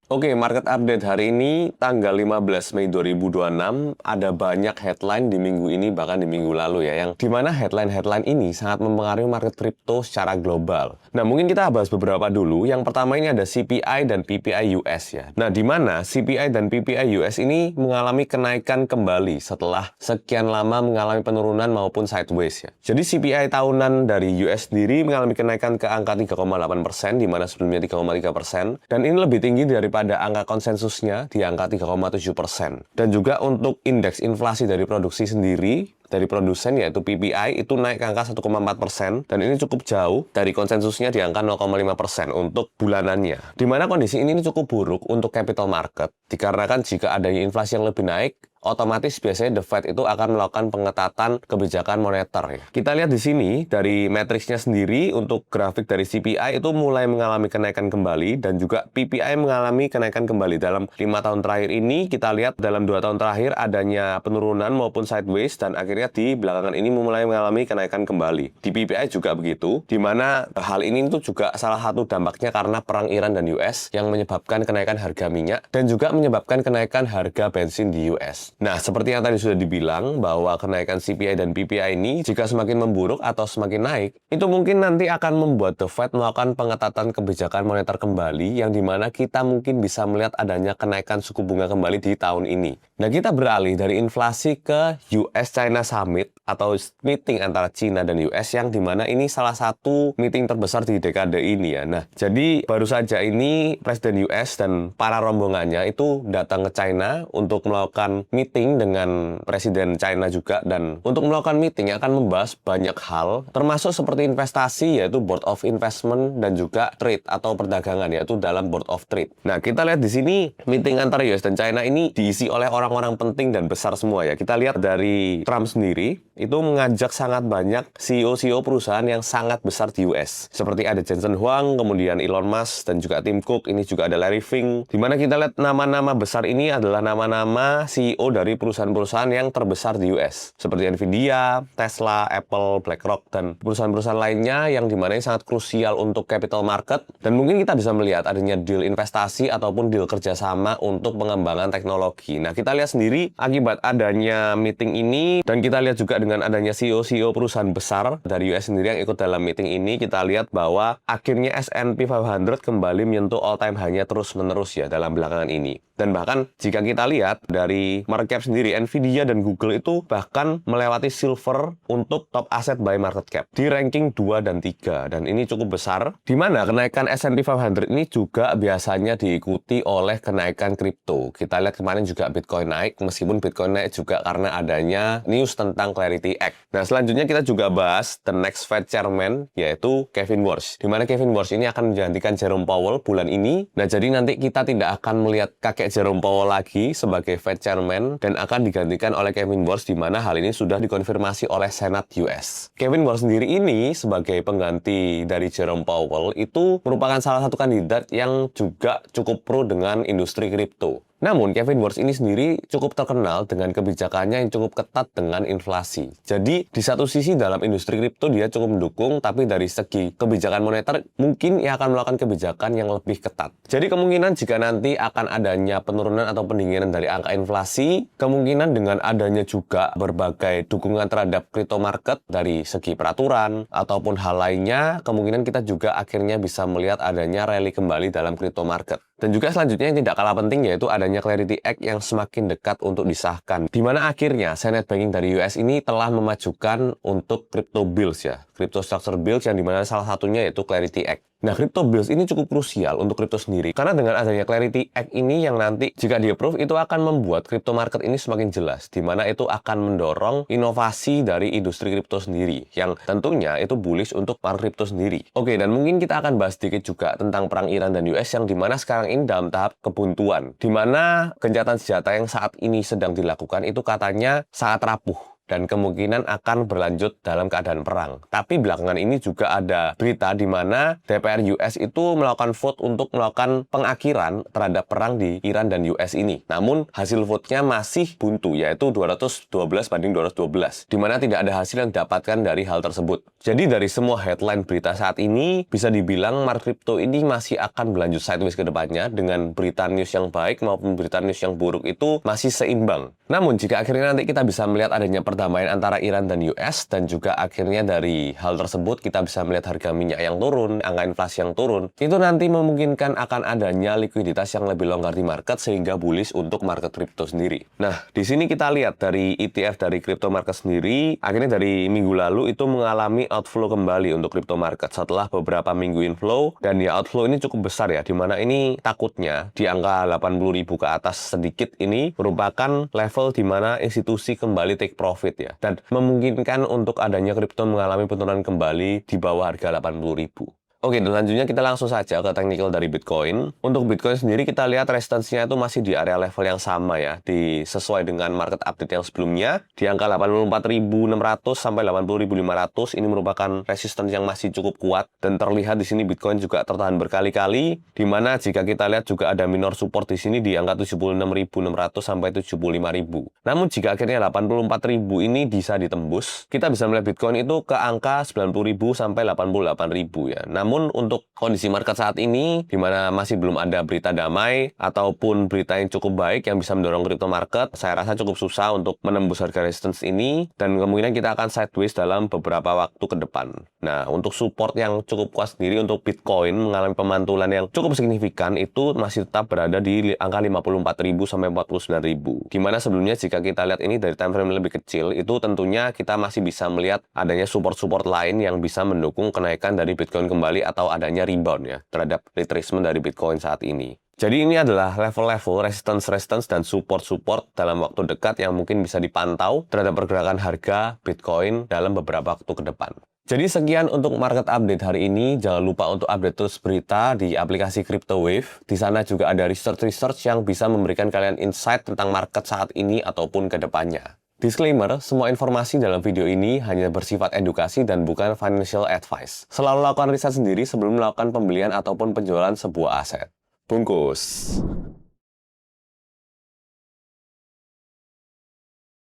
Oke, market update hari ini tanggal 15 Mei 2026 ada banyak headline di minggu ini bahkan di minggu lalu ya yang dimana headline-headline ini sangat mempengaruhi market kripto secara global. Nah, mungkin kita bahas beberapa dulu. Yang pertama ini ada CPI dan PPI US ya. Nah, di mana CPI dan PPI US ini mengalami kenaikan kembali setelah sekian lama mengalami penurunan maupun sideways ya. Jadi CPI tahunan dari US sendiri mengalami kenaikan ke angka 3,8% di mana sebelumnya 3,3% dan ini lebih tinggi daripada angka konsensusnya di angka 3,7%. Dan juga untuk indeks inflasi dari produksi sendiri, dari produsen yaitu PPI itu naik ke angka 1,4% dan ini cukup jauh dari konsensusnya di angka 0,5% untuk bulanannya. Di mana kondisi ini cukup buruk untuk capital market dikarenakan jika adanya inflasi yang lebih naik, otomatis biasanya The Fed itu akan melakukan pengetatan kebijakan moneter ya. Kita lihat di sini dari matriksnya sendiri untuk grafik dari CPI itu mulai mengalami kenaikan kembali dan juga PPI mengalami kenaikan kembali. Dalam 5 tahun terakhir ini kita lihat dalam 2 tahun terakhir adanya penurunan maupun sideways dan akhirnya di belakangan ini mulai mengalami kenaikan kembali. Di PPI juga begitu, di mana hal ini itu juga salah satu dampaknya karena perang Iran dan US yang menyebabkan kenaikan harga minyak dan juga menyebabkan kenaikan harga bensin di US. Nah, seperti yang tadi sudah dibilang bahwa kenaikan CPI dan PPI ini jika semakin memburuk atau semakin naik, itu mungkin nanti akan membuat The Fed melakukan pengetatan kebijakan moneter kembali yang dimana kita mungkin bisa melihat adanya kenaikan suku bunga kembali di tahun ini. Nah, kita beralih dari inflasi ke US-China Summit atau meeting antara China dan US yang dimana ini salah satu meeting terbesar di dekade ini ya. Nah, jadi baru saja ini Presiden US dan para rombongannya itu datang ke China untuk melakukan meeting dengan Presiden China juga dan untuk melakukan meeting akan membahas banyak hal termasuk seperti investasi yaitu Board of Investment dan juga trade atau perdagangan yaitu dalam Board of Trade. Nah, kita lihat di sini meeting antara US dan China ini diisi oleh orang-orang penting dan besar semua ya. Kita lihat dari Trump sendiri itu mengajak sangat banyak CEO-CEO perusahaan yang sangat besar di US. Seperti ada Jensen Huang, kemudian Elon Musk, dan juga Tim Cook, ini juga ada Larry Fink. Di mana kita lihat nama-nama besar ini adalah nama-nama CEO dari perusahaan-perusahaan yang terbesar di US. Seperti Nvidia, Tesla, Apple, BlackRock, dan perusahaan-perusahaan lainnya yang dimana ini sangat krusial untuk capital market. Dan mungkin kita bisa melihat adanya deal investasi ataupun deal kerjasama untuk pengembangan teknologi. Nah, kita lihat sendiri akibat adanya meeting ini dan kita lihat juga dengan adanya CEO-CEO perusahaan besar dari US sendiri yang ikut dalam meeting ini, kita lihat bahwa akhirnya S&P 500 kembali menyentuh all-time high-nya terus-menerus ya dalam belakangan ini. Dan bahkan jika kita lihat dari market cap sendiri, Nvidia dan Google itu bahkan melewati silver untuk top asset by market cap di ranking 2 dan 3. Dan ini cukup besar, di mana kenaikan S&P 500 ini juga biasanya diikuti oleh kenaikan kripto. Kita lihat kemarin juga Bitcoin naik, meskipun Bitcoin naik juga karena adanya news tentang Clarity Act. Nah, selanjutnya kita juga bahas the next Fed Chairman, yaitu Kevin Warsh. Di mana Kevin Warsh ini akan menggantikan Jerome Powell bulan ini. Nah, jadi nanti kita tidak akan melihat kakek Jerome Powell lagi sebagai Fed Chairman dan akan digantikan oleh Kevin Warsh, di mana hal ini sudah dikonfirmasi oleh Senat US. Kevin Warsh sendiri ini sebagai pengganti dari Jerome Powell itu merupakan salah satu kandidat yang juga cukup pro dengan industri kripto. Namun, Kevin Warsh ini sendiri cukup terkenal dengan kebijakannya yang cukup ketat dengan inflasi. Jadi, di satu sisi dalam industri kripto dia cukup mendukung, tapi dari segi kebijakan moneter, mungkin ia akan melakukan kebijakan yang lebih ketat. Jadi, kemungkinan jika nanti akan adanya penurunan atau pendinginan dari angka inflasi, kemungkinan dengan adanya juga berbagai dukungan terhadap crypto market dari segi peraturan ataupun hal lainnya, kemungkinan kita juga akhirnya bisa melihat adanya rally kembali dalam crypto market. Dan juga selanjutnya yang tidak kalah penting yaitu adanya Clarity Act yang semakin dekat untuk disahkan. Di mana akhirnya Senate Banking dari US ini telah memajukan untuk crypto bills ya. Crypto structure bills yang dimana salah satunya yaitu Clarity Act. Nah, crypto bills ini cukup krusial untuk kripto sendiri. Karena dengan adanya Clarity Act ini yang nanti jika di-approve itu akan membuat crypto market ini semakin jelas. Di mana itu akan mendorong inovasi dari industri kripto sendiri. Yang tentunya itu bullish untuk para kripto sendiri. Oke, dan mungkin kita akan bahas sedikit juga tentang perang Iran dan US yang dimana sekarang ini dalam tahap kebuntuan. Di mana gencatan senjata yang saat ini sedang dilakukan itu katanya sangat rapuh. dan kemungkinan akan berlanjut dalam keadaan perang. Tapi belakangan ini juga ada berita di mana DPR US itu melakukan vote untuk melakukan pengakhiran terhadap perang di Iran dan US ini. Namun hasil vote-nya masih buntu, yaitu 212 banding 212, di mana tidak ada hasil yang didapatkan dari hal tersebut. Jadi dari semua headline berita saat ini, bisa dibilang market crypto ini masih akan berlanjut sideways ke depannya dengan berita news yang baik maupun berita news yang buruk itu masih seimbang. Namun jika akhirnya nanti kita bisa melihat adanya perdamaian antara Iran dan US, dan juga akhirnya dari hal tersebut kita bisa melihat harga minyak yang turun, angka inflasi yang turun, itu nanti memungkinkan akan adanya likuiditas yang lebih longgar di market sehingga bullish untuk market crypto sendiri. Nah, di sini kita lihat dari ETF dari crypto market sendiri, akhirnya dari minggu lalu itu mengalami outflow kembali untuk crypto market setelah beberapa minggu inflow, dan ya outflow ini cukup besar ya, dimana ini takutnya di angka 80.000 ke atas sedikit ini merupakan level di mana institusi kembali take profit ya, dan memungkinkan untuk adanya kripto mengalami penurunan kembali di bawah harga 80.000. Oke, dan selanjutnya kita langsung saja ke technical dari Bitcoin. Untuk Bitcoin sendiri kita lihat resistance-nya itu masih di area level yang sama ya, sesuai dengan market update yang sebelumnya, di angka 84.600 sampai 80.500. Ini merupakan resistance yang masih cukup kuat, dan terlihat di sini Bitcoin juga tertahan berkali-kali, di mana jika kita lihat juga ada minor support di sini di angka 76.600 sampai 75.000. Namun jika akhirnya 84.000 ini bisa ditembus, kita bisa melihat Bitcoin itu ke angka 90.000 sampai 88.000 ya. Namun untuk kondisi market saat ini, di mana masih belum ada berita damai ataupun berita yang cukup baik yang bisa mendorong crypto market, saya rasa cukup susah untuk menembus harga resistance ini, dan kemungkinan kita akan sideways dalam beberapa waktu ke depan. Nah, untuk support yang cukup kuat sendiri untuk Bitcoin mengalami pemantulan yang cukup signifikan itu masih tetap berada di angka 54.000 sampai 49.000. Dimana sebelumnya jika kita lihat ini dari time frame lebih kecil, itu tentunya kita masih bisa melihat adanya support-support lain yang bisa mendukung kenaikan dari Bitcoin kembali atau adanya rebound ya terhadap retracement dari Bitcoin saat ini. Jadi ini adalah level-level resistance dan support dalam waktu dekat yang mungkin bisa dipantau terhadap pergerakan harga Bitcoin dalam beberapa waktu ke depan. Jadi sekian untuk market update hari ini. Jangan lupa untuk update terus berita di aplikasi CryptoWave. Di sana juga ada research yang bisa memberikan kalian insight tentang market saat ini ataupun ke depannya. Disclaimer, semua informasi dalam video ini hanya bersifat edukasi dan bukan financial advice. Selalu lakukan riset sendiri sebelum melakukan pembelian ataupun penjualan sebuah aset. Bungkus!